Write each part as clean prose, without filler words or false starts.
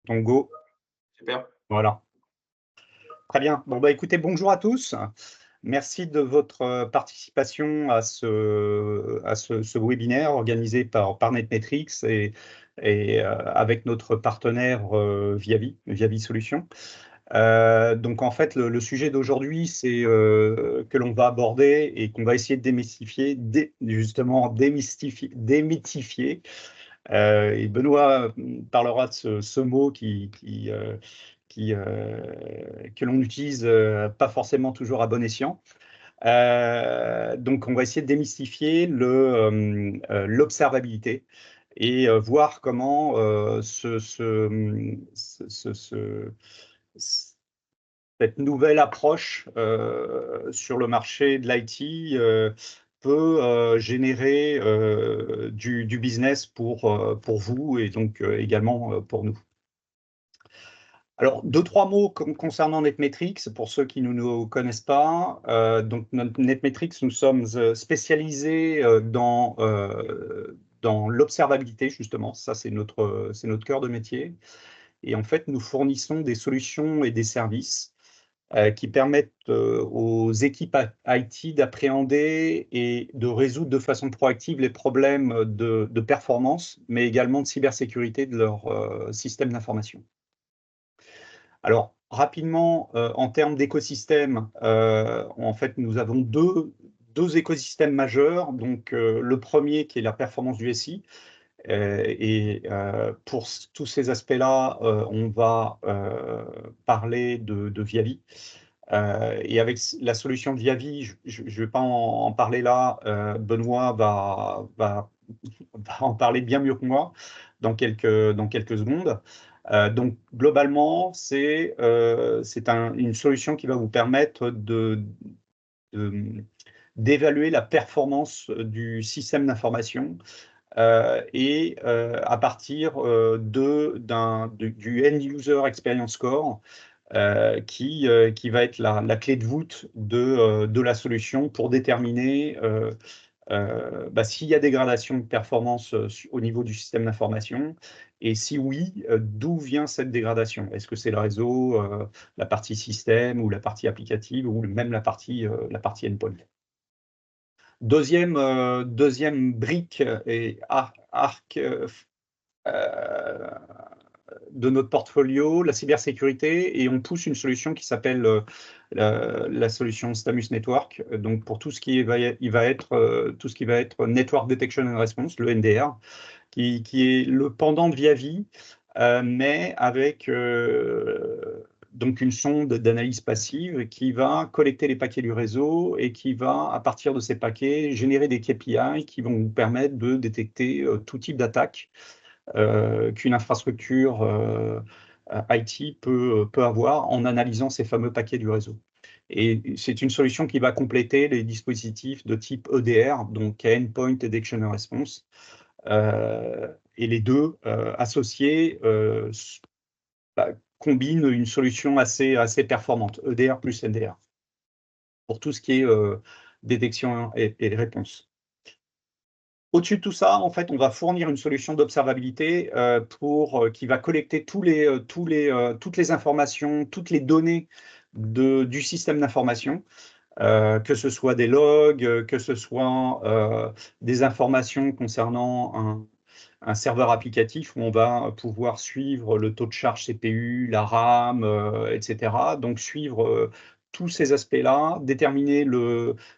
Donc go, Super. voilà. Très bien. Bon, bah, écoutez, bonjour à tous. Merci de votre participation à ce webinaire organisé par Netmetrix et avec notre partenaire Viavi Solutions. Donc en fait, le sujet d'aujourd'hui, c'est que l'on va aborder et qu'on va essayer de démystifier, justement démythifier. Et Benoît parlera de ce mot que l'on utilise pas forcément toujours à bon escient. Donc, on va essayer de démystifier l'observabilité et voir comment cette nouvelle approche sur le marché de l'IT peut générer du business pour vous et donc également pour nous. Alors, deux, trois mots concernant Netmetrix, pour ceux qui ne nous connaissent pas. Donc, Netmetrix, nous sommes spécialisés dans l'observabilité, justement. Ça, c'est notre cœur de métier. Et en fait, nous fournissons des solutions et des services qui permettent aux équipes IT d'appréhender et de résoudre de façon proactive les problèmes de performance, mais également de cybersécurité de leur système d'information. Alors, rapidement, en termes d'écosystème, en fait, nous avons deux écosystèmes majeurs. Donc, le premier qui est la performance du SI. Et pour tous ces aspects-là, on va parler de Viavi. Et avec la solution Viavi, je ne vais pas en parler là. Benoît va en parler bien mieux que moi dans quelques secondes. Donc, globalement, c'est une solution qui va vous permettre d'évaluer la performance du système d'information et à partir du End User Experience Score qui va être la clé de voûte de la solution pour déterminer s'il y a dégradation de performance au niveau du système d'information, et si oui, d'où vient cette dégradation? Est-ce que c'est le réseau, la partie système ou la partie applicative ou même la partie endpoint? Deuxième brique et arc de notre portfolio, la cybersécurité, et on pousse une solution qui s'appelle la solution Stamus Network. Donc pour tout ce qui va être tout ce qui va être Network Detection and Response, le NDR, qui est le pendant de Viavi, mais avec donc une sonde d'analyse passive qui va collecter les paquets du réseau et qui va, à partir de ces paquets, générer des KPI qui vont vous permettre de détecter tout type d'attaque qu'une infrastructure IT peut avoir en analysant ces fameux paquets du réseau. Et c'est une solution qui va compléter les dispositifs de type EDR, donc Endpoint Detection and Response, et les deux associés combinent une solution assez performante, EDR plus NDR, pour tout ce qui est détection et réponse. Au-dessus de tout ça, en fait, on va fournir une solution d'observabilité qui va collecter toutes les informations, toutes les données du système d'information, que ce soit des logs, que ce soit des informations concernant un serveur applicatif où on va pouvoir suivre le taux de charge CPU, la RAM, etc. Donc suivre tous ces aspects-là, déterminer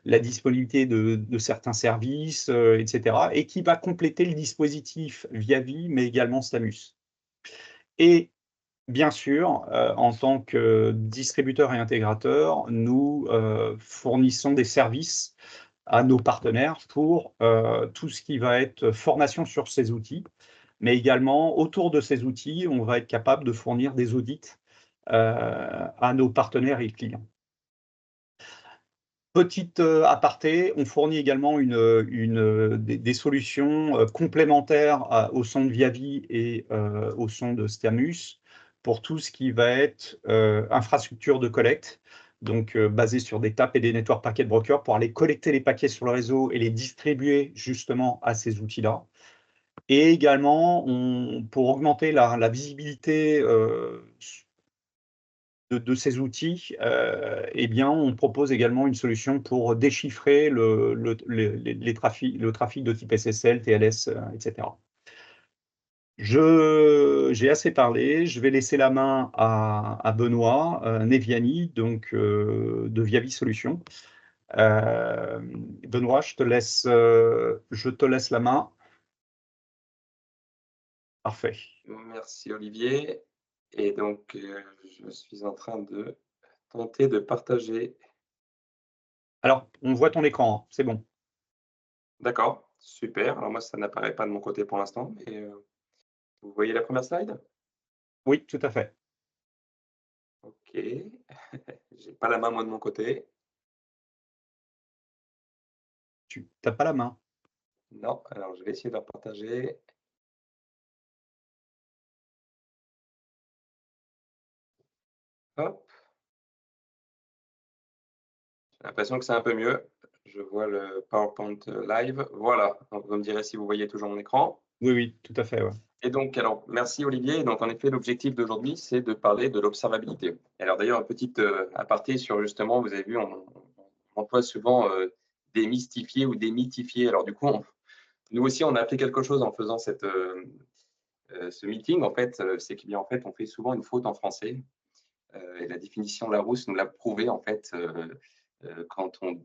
la disponibilité de certains services, etc. Et qui va compléter le dispositif Viavi, mais également Stamus. Et bien sûr, en tant que distributeur et intégrateur, nous fournissons des services à nos partenaires pour tout ce qui va être formation sur ces outils, mais également autour de ces outils, on va être capable de fournir des audits à nos partenaires et clients. Petite aparté, on fournit également des solutions complémentaires au son de Viavi et au son de Stamus pour tout ce qui va être infrastructure de collecte, donc basé sur des TAP et des Network Packet Brokers pour aller collecter les paquets sur le réseau et les distribuer justement à ces outils-là. Et également, pour augmenter la visibilité de ces outils, eh bien, on propose également une solution pour déchiffrer le trafic de type SSL, TLS, etc. J'ai assez parlé, je vais laisser la main à Benoît Neviani, donc de Viavi Solutions. Benoît, je te laisse la main. Parfait. Merci Olivier. Et donc, je suis en train de tenter de partager. Alors, on voit ton écran, hein, c'est bon. D'accord, super. Alors moi, ça n'apparaît pas de mon côté pour l'instant, mais vous voyez la première slide? Oui, tout à fait. OK. J'ai pas la main moi de mon côté. Tu n'as pas la main. Non, alors je vais essayer de la partager. Hop, j'ai l'impression que c'est un peu mieux. Je vois le PowerPoint live. Voilà, donc vous me direz si vous voyez toujours mon écran. Oui, oui, tout à fait, ouais. Et donc, alors, merci Olivier. Donc, en effet, l'objectif d'aujourd'hui, c'est de parler de l'observabilité. Alors, d'ailleurs, un petit aparté sur justement, vous avez vu, on emploie souvent démystifier ou démythifier. Alors, du coup, nous aussi, on a appris quelque chose en faisant ce meeting. En fait, c'est qu'en fait, on fait souvent une faute en français. Et la définition Larousse nous l'a prouvé, en fait, quand on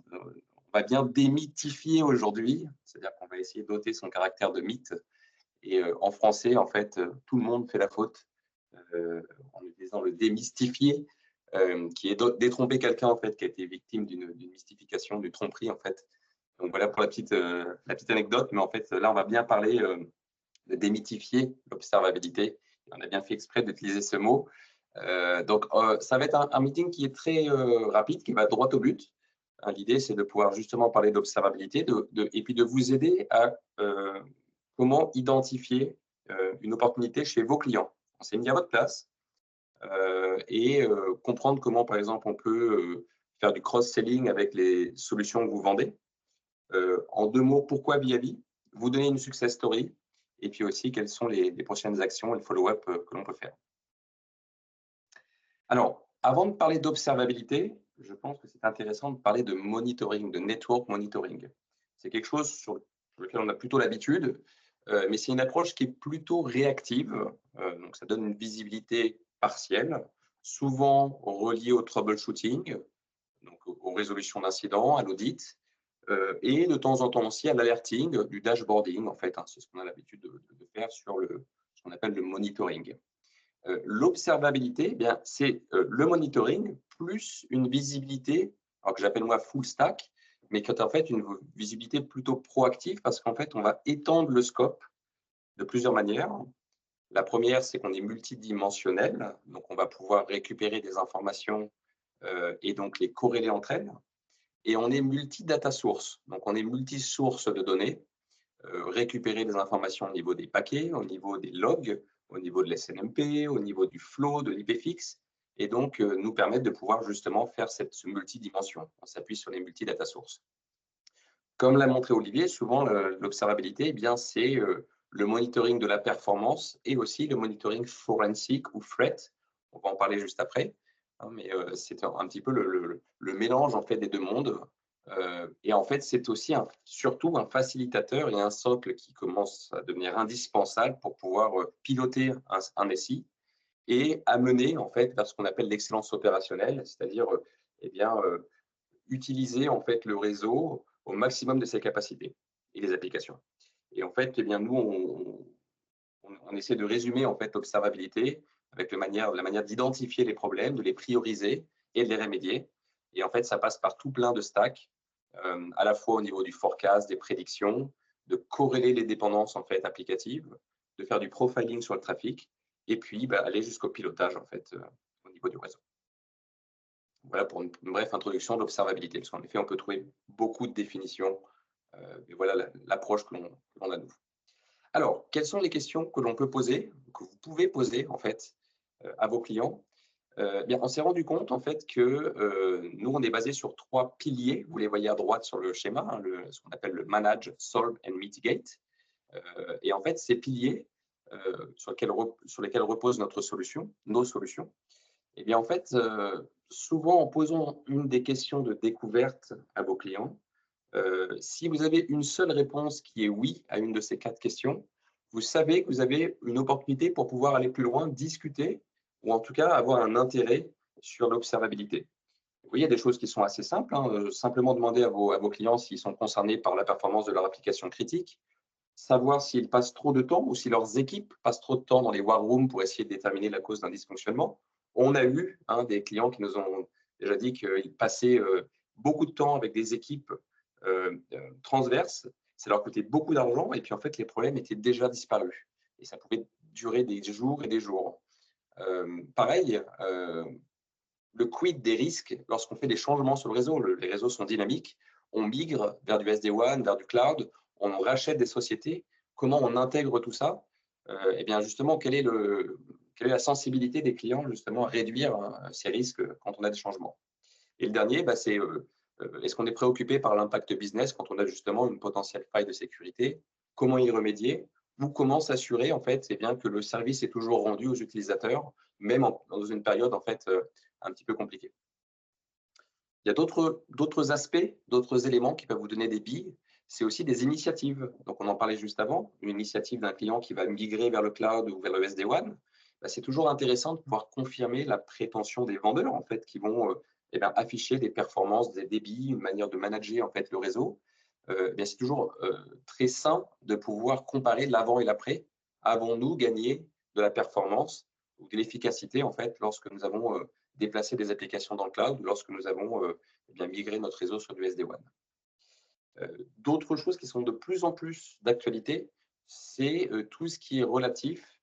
va bien démythifier aujourd'hui, c'est-à-dire qu'on va essayer d'ôter son caractère de mythe. Et en français, en fait, tout le monde fait la faute en utilisant le démystifier, qui est détromper quelqu'un en fait qui a été victime d'une mystification, d'une tromperie en fait. Donc voilà pour la petite anecdote, mais en fait là on va bien parler de démythifier l'observabilité. On a bien fait exprès d'utiliser ce mot. Donc ça va être un meeting qui est très rapide, qui va droit au but. Hein, l'idée c'est de pouvoir justement parler d'observabilité et puis de vous aider à comment identifier une opportunité chez vos clients. On s'est mis à votre place et comprendre comment, par exemple, on peut faire du cross-selling avec les solutions que vous vendez. En 2 mots, pourquoi Viavi? Vous donner une success story et puis aussi quelles sont les prochaines actions et le follow-up que l'on peut faire. Alors, avant de parler d'observabilité, je pense que c'est intéressant de parler de monitoring, de network monitoring. C'est quelque chose sur lequel on a plutôt l'habitude, mais c'est une approche qui est plutôt réactive. Donc, ça donne une visibilité partielle, souvent reliée au troubleshooting, donc aux résolutions d'incidents, à l'audit, et de temps en temps aussi à l'alerting, du dashboarding, en fait. Hein, c'est ce qu'on a l'habitude de faire sur ce qu'on appelle le monitoring. L'observabilité, eh bien, c'est le monitoring plus une visibilité, alors que j'appelle moi full stack, mais qui est en fait une visibilité plutôt proactive parce qu'en fait, on va étendre le scope de plusieurs manières. La première, c'est qu'on est multidimensionnel, donc on va pouvoir récupérer des informations et donc les corréler entre elles. Et on est multi-data source, donc on est multi-source de données, récupérer des informations au niveau des paquets, au niveau des logs, au niveau de l'SNMP, au niveau du flow, de l'IPFix, et donc nous permettre de pouvoir justement faire ce multidimension. On s'appuie sur les multi-data sources. Comme l'a montré Olivier, souvent l'observabilité, eh bien, c'est le monitoring de la performance et aussi le monitoring forensic ou threat. On va en parler juste après. Hein, mais c'est un petit peu le mélange en fait des deux mondes. Et en fait, c'est aussi surtout un facilitateur et un socle qui commence à devenir indispensable pour pouvoir piloter un SI et amener en fait vers ce qu'on appelle l'excellence opérationnelle, c'est-à-dire eh bien, utiliser en fait le réseau au maximum de ses capacités et les applications. Et en fait, eh bien, nous, on essaie de résumer en fait l'observabilité avec la manière d'identifier les problèmes, de les prioriser et de les remédier. Et en fait, ça passe par tout plein de stacks, à la fois au niveau du forecast, des prédictions, de corréler les dépendances en fait applicatives, de faire du profiling sur le trafic, et puis aller jusqu'au pilotage en fait au niveau du réseau. Voilà pour une brève introduction de l'observabilité, parce qu'en effet, on peut trouver beaucoup de définitions, mais voilà l'approche que l'on a nous. Alors, quelles sont les questions que l'on peut poser, que vous pouvez poser en fait à vos clients? Bien, on s'est rendu compte en fait que nous, on est basé sur 3 piliers. Vous les voyez à droite sur le schéma, hein, ce qu'on appelle le manage, solve and mitigate. Et en fait, ces piliers sur lesquels repose nos solutions, eh bien, en fait, souvent en posant une des questions de découverte à vos clients, si vous avez une seule réponse qui est oui à une de ces 4 questions, vous savez que vous avez une opportunité pour pouvoir aller plus loin, discuter ou en tout cas avoir un intérêt sur l'observabilité. Vous voyez, il y a des choses qui sont assez simples, hein, simplement demander à vos clients s'ils sont concernés par la performance de leur application critique, savoir s'ils passent trop de temps ou si leurs équipes passent trop de temps dans les war rooms pour essayer de déterminer la cause d'un dysfonctionnement. On a eu des clients qui nous ont déjà dit qu'ils passaient beaucoup de temps avec des équipes transverses. Ça leur coûtait beaucoup d'argent et puis en fait, les problèmes étaient déjà disparus. Et ça pouvait durer des jours et des jours. Pareil, le quid des risques lorsqu'on fait des changements sur le réseau. Les réseaux sont dynamiques. On migre vers du SD-WAN, vers du cloud, on rachète des sociétés. Comment on intègre tout ça? Eh bien, justement, quelle est la sensibilité des clients justement à réduire ces risques quand on a des changements? Et le dernier, c'est est-ce qu'on est préoccupé par l'impact business quand on a justement une potentielle faille de sécurité? Comment y remédier? Ou comment s'assurer en fait, c'est bien que le service est toujours rendu aux utilisateurs, même dans une période en fait un petit peu compliquée. Il y a d'autres aspects, d'autres éléments qui peuvent vous donner des billes. C'est aussi des initiatives. Donc, on en parlait juste avant, une initiative d'un client qui va migrer vers le cloud ou vers le SD-WAN. C'est toujours intéressant de pouvoir confirmer la prétention des vendeurs en fait, qui vont afficher des performances, des débits, une manière de manager en fait, le réseau. C'est toujours très sain de pouvoir comparer l'avant et l'après. Avons-nous gagné de la performance ou de l'efficacité en fait, lorsque nous avons déplacer des applications dans le cloud lorsque nous avons migré notre réseau sur du SD-WAN. D'autres choses qui sont de plus en plus d'actualité, c'est tout ce qui est relatif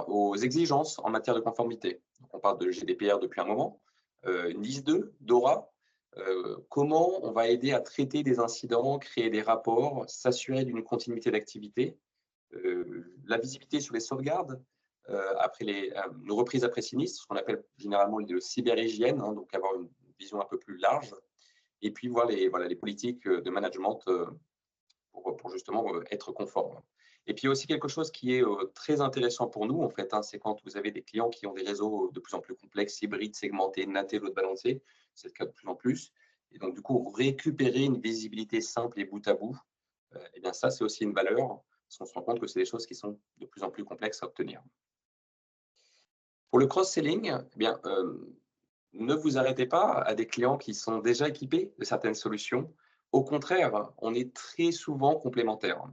aux exigences en matière de conformité. Donc, on parle de GDPR depuis un moment, NIS2, DORA, comment on va aider à traiter des incidents, créer des rapports, s'assurer d'une continuité d'activité, la visibilité sur les sauvegardes, après une reprise après sinistre, ce qu'on appelle généralement le cyberhygiène, donc avoir une vision un peu plus large, et puis voir les politiques de management pour justement être conforme. Et puis, il y a aussi quelque chose qui est très intéressant pour nous, en fait, c'est quand vous avez des clients qui ont des réseaux de plus en plus complexes, hybrides, segmentés, nattés, load balancés, c'est le cas de plus en plus. Et donc, du coup, récupérer une visibilité simple et bout à bout, ça, c'est aussi une valeur, parce qu'on se rend compte que c'est des choses qui sont de plus en plus complexes à obtenir. Pour le cross-selling, ne vous arrêtez pas à des clients qui sont déjà équipés de certaines solutions. Au contraire, on est très souvent complémentaires.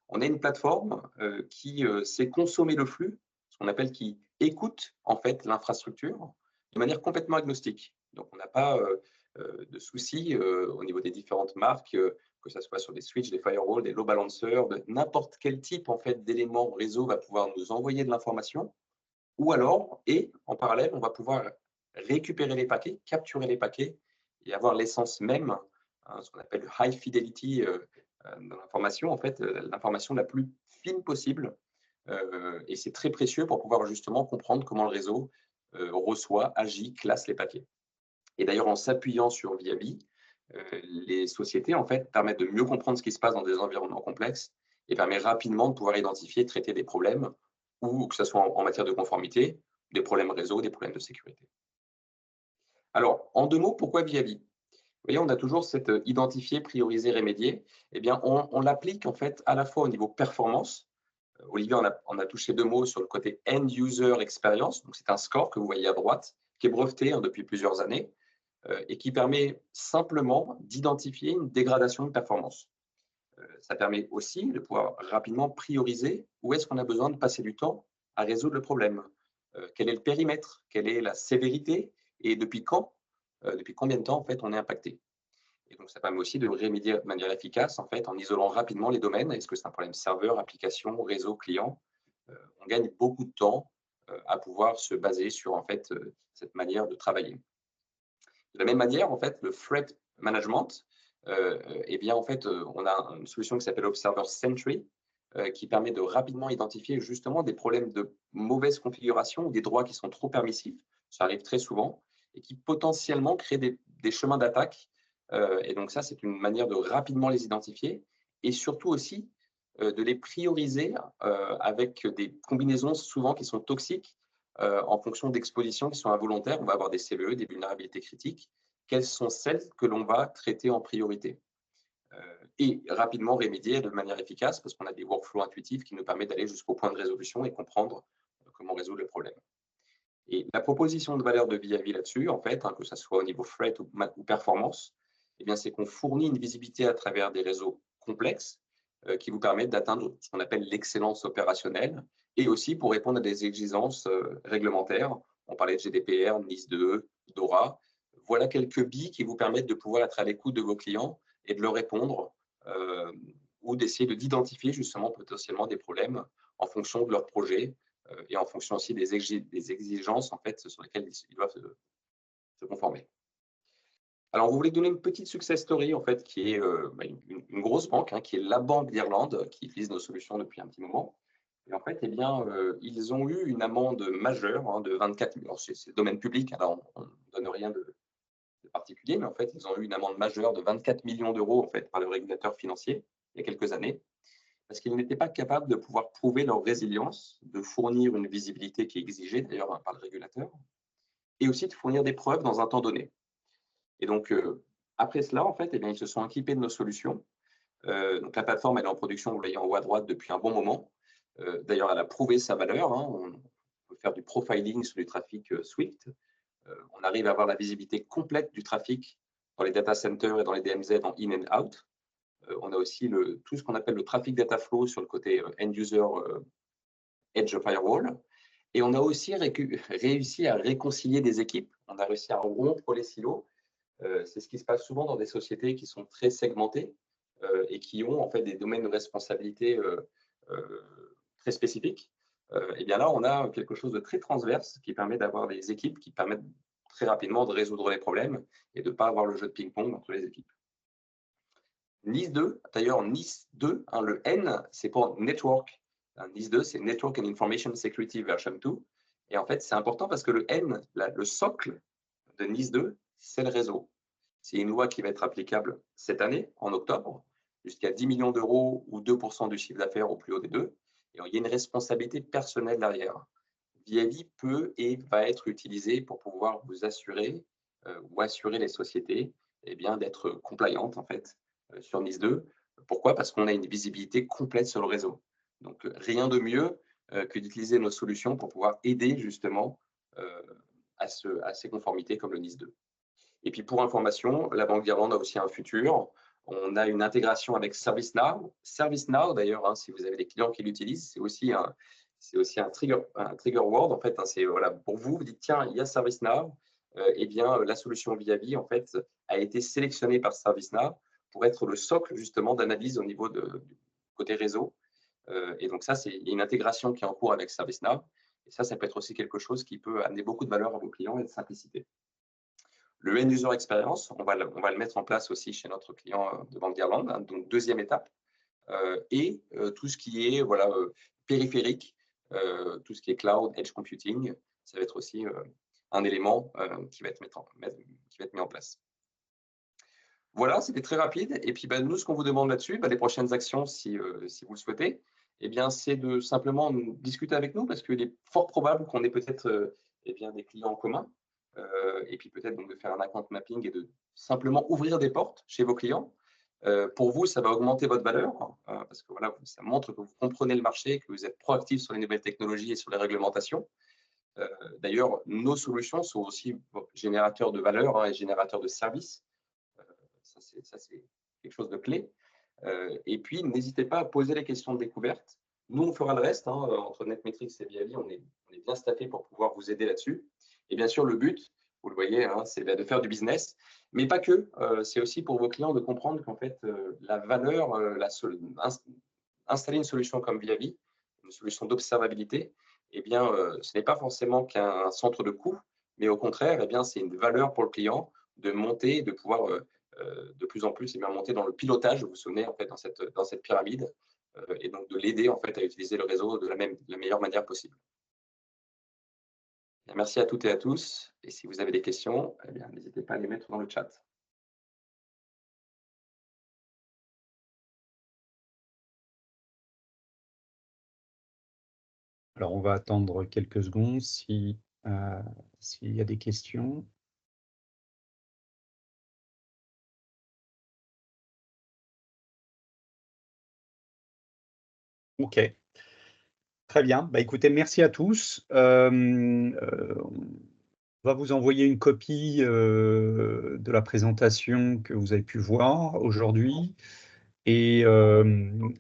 On a une plateforme qui sait consommer le flux, ce qu'on appelle qui écoute en fait l'infrastructure de manière complètement agnostique. Donc, on n'a pas de soucis au niveau des différentes marques, que ce soit sur des switches, des firewalls, des load balancers, de n'importe quel type en fait d'élément réseau va pouvoir nous envoyer de l'information. Ou alors, et en parallèle, on va pouvoir récupérer les paquets, capturer les paquets et avoir l'essence même, ce qu'on appelle le high fidelity dans l'information, en fait, l'information la plus fine possible. Et c'est très précieux pour pouvoir justement comprendre comment le réseau reçoit, agit, classe les paquets. Et d'ailleurs, en s'appuyant sur Viabi, les sociétés en fait permettent de mieux comprendre ce qui se passe dans des environnements complexes et permet rapidement de pouvoir identifier et traiter des problèmes, ou que ce soit en matière de conformité, des problèmes réseau, des problèmes de sécurité. Alors, en 2 mots, pourquoi Viabi? Vous voyez, on a toujours cette identifier, prioriser, remédier. On l'applique en fait à la fois au niveau performance. Olivier, on a touché 2 mots sur le côté end user experience. Donc, c'est un score que vous voyez à droite, qui est breveté depuis plusieurs années et qui permet simplement d'identifier une dégradation de performance. Ça permet aussi de pouvoir rapidement prioriser où est-ce qu'on a besoin de passer du temps à résoudre le problème. Quel est le périmètre? Quelle est la sévérité? Et depuis quand? Depuis combien de temps en fait on est impacté? Et donc ça permet aussi de remédier de manière efficace en fait en isolant rapidement les domaines. Est-ce que c'est un problème serveur, application, réseau, client? On gagne beaucoup de temps à pouvoir se baser sur en fait cette manière de travailler. De la même manière, en fait, le threat management, en fait, on a une solution qui s'appelle Observer Sentry, qui permet de rapidement identifier justement des problèmes de mauvaise configuration ou des droits qui sont trop permissifs. Ça arrive très souvent et qui potentiellement créent des chemins d'attaque. Et donc ça, c'est une manière de rapidement les identifier et surtout aussi de les prioriser avec des combinaisons souvent qui sont toxiques en fonction d'expositions qui sont involontaires. On va avoir des CVE, des vulnérabilités critiques. Quelles sont celles que l'on va traiter en priorité et rapidement remédier de manière efficace parce qu'on a des workflows intuitifs qui nous permettent d'aller jusqu'au point de résolution et comprendre comment résoudre le problème. Et la proposition de valeur de Viavi là-dessus, en fait, que ce soit au niveau threat ou performance, eh bien, c'est qu'on fournit une visibilité à travers des réseaux complexes qui vous permettent d'atteindre ce qu'on appelle l'excellence opérationnelle et aussi pour répondre à des exigences réglementaires. On parlait de GDPR, NIS2, DORA. Voilà quelques billes qui vous permettent de pouvoir être à l'écoute de vos clients et de leur répondre ou d'essayer d'identifier justement potentiellement des problèmes en fonction de leur projet et en fonction aussi des exigences en fait, sur lesquelles ils doivent se conformer. Alors, vous voulez donner une petite success story en fait, qui est une grosse banque, qui est la Banque d'Irlande, qui utilise nos solutions depuis un petit moment. Et en fait, eh bien, ils ont eu une amende majeure de 24 millions. C'est le domaine public, alors on ne donne rien de particulier, mais en fait, ils ont eu une amende majeure de 24 millions d'euros en fait, par le régulateur financier il y a quelques années, parce qu'ils n'étaient pas capables de pouvoir prouver leur résilience, de fournir une visibilité qui est exigée d'ailleurs par le régulateur, et aussi de fournir des preuves dans un temps donné. Et donc, après cela, en fait, eh bien, ils se sont équipés de nos solutions. Donc, la plateforme, elle est en production, vous voyez en haut à droite, depuis un bon moment. D'ailleurs, elle a prouvé sa valeur. On peut faire du profiling sur du trafic Swift. On arrive à avoir la visibilité complète du trafic dans les data centers et dans les DMZ en in and out. On a aussi tout ce qu'on appelle le traffic data flow sur le côté end-user edge firewall. Et on a aussi réussi à réconcilier des équipes. On a réussi à rompre les silos. C'est ce qui se passe souvent dans des sociétés qui sont très segmentées et qui ont en fait des domaines de responsabilité très spécifiques. Et bien là, on a quelque chose de très transverse qui permet d'avoir des équipes qui permettent très rapidement de résoudre les problèmes et de ne pas avoir le jeu de ping-pong entre les équipes. NIS2, d'ailleurs NIS2, le N, c'est pour Network. NIS2, c'est Network and Information Security version 2. Et en fait, c'est important parce que le N, le socle de NIS2, c'est le réseau. C'est une loi qui va être applicable cette année, en octobre, jusqu'à 10 millions d'euros ou 2% du chiffre d'affaires au plus haut des deux. Et il y a une responsabilité personnelle derrière. Viavi peut et va être utilisé pour pouvoir vous assurer ou assurer les sociétés d'être compliantes en fait, sur NIS2. Pourquoi? Parce qu'on a une visibilité complète sur le réseau. Donc, rien de mieux que d'utiliser nos solutions pour pouvoir aider justement à ces conformités comme le NIS2. Et puis, pour information, la Banque d'Irlande a aussi un futur. On a une intégration avec ServiceNow. ServiceNow, d'ailleurs, si vous avez des clients qui l'utilisent, c'est aussi un trigger word. En fait, c'est voilà, pour vous, vous dites, tiens, il y a ServiceNow. La solution Viavi, en fait, a été sélectionnée par ServiceNow pour être le socle, justement, d'analyse au niveau du côté réseau. Et donc, ça, c'est une intégration qui est en cours avec ServiceNow. Et ça peut être aussi quelque chose qui peut amener beaucoup de valeur à vos clients et de simplicité. Le end-user experience, on va le mettre en place aussi chez notre client de Banque d'Irlande, donc deuxième étape. Et tout ce qui est périphérique, tout ce qui est cloud, edge computing, ça va être aussi un élément qui va être mis en place. Voilà, c'était très rapide. Et puis, nous, ce qu'on vous demande là-dessus, les prochaines actions, si vous le souhaitez, c'est de simplement discuter avec nous parce qu'il est fort probable qu'on ait peut-être des clients en commun. Et puis peut-être de faire un account mapping et de simplement ouvrir des portes chez vos clients. Pour vous, ça va augmenter votre valeur parce que voilà, ça montre que vous comprenez le marché, que vous êtes proactif sur les nouvelles technologies et sur les réglementations. D'ailleurs, nos solutions sont aussi générateurs de valeur et générateurs de services. Ça, c'est quelque chose de clé. Et puis, n'hésitez pas à poser les questions de découverte. Nous, on fera le reste. Entre Netmetrics et Viavi, on est bien staffé pour pouvoir vous aider là-dessus. Et bien sûr, le but, vous le voyez, c'est de faire du business, mais pas que. C'est aussi pour vos clients de comprendre qu'en fait, la valeur, installer une solution comme Viavi, une solution d'observabilité, ce n'est pas forcément qu'un centre de coût, mais au contraire, c'est une valeur pour le client de monter, de pouvoir de plus en plus monter dans le pilotage, vous vous souvenez, en fait, dans cette pyramide, et donc de l'aider en fait, à utiliser le réseau de la meilleure manière possible. Merci à toutes et à tous. Et si vous avez des questions, n'hésitez pas à les mettre dans le chat. Alors, on va attendre quelques secondes s'il y a des questions. OK. Très bien. Bah, écoutez, merci à tous. On va vous envoyer une copie de la présentation que vous avez pu voir aujourd'hui. Et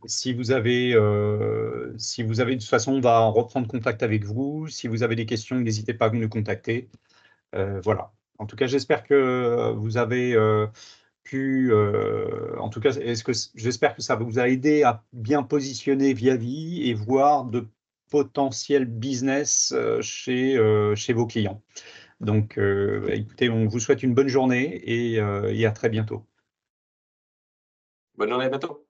si vous avez, de toute façon, on va reprendre contact avec vous. Si vous avez des questions, n'hésitez pas à nous contacter. Voilà. En tout cas, j'espère que vous avez pu, en tout cas, j'espère que ça vous a aidé à bien positionner Viavi et voir de potentiels business chez vos clients. Donc, écoutez, on vous souhaite une bonne journée et à très bientôt. Bonne journée, à bientôt.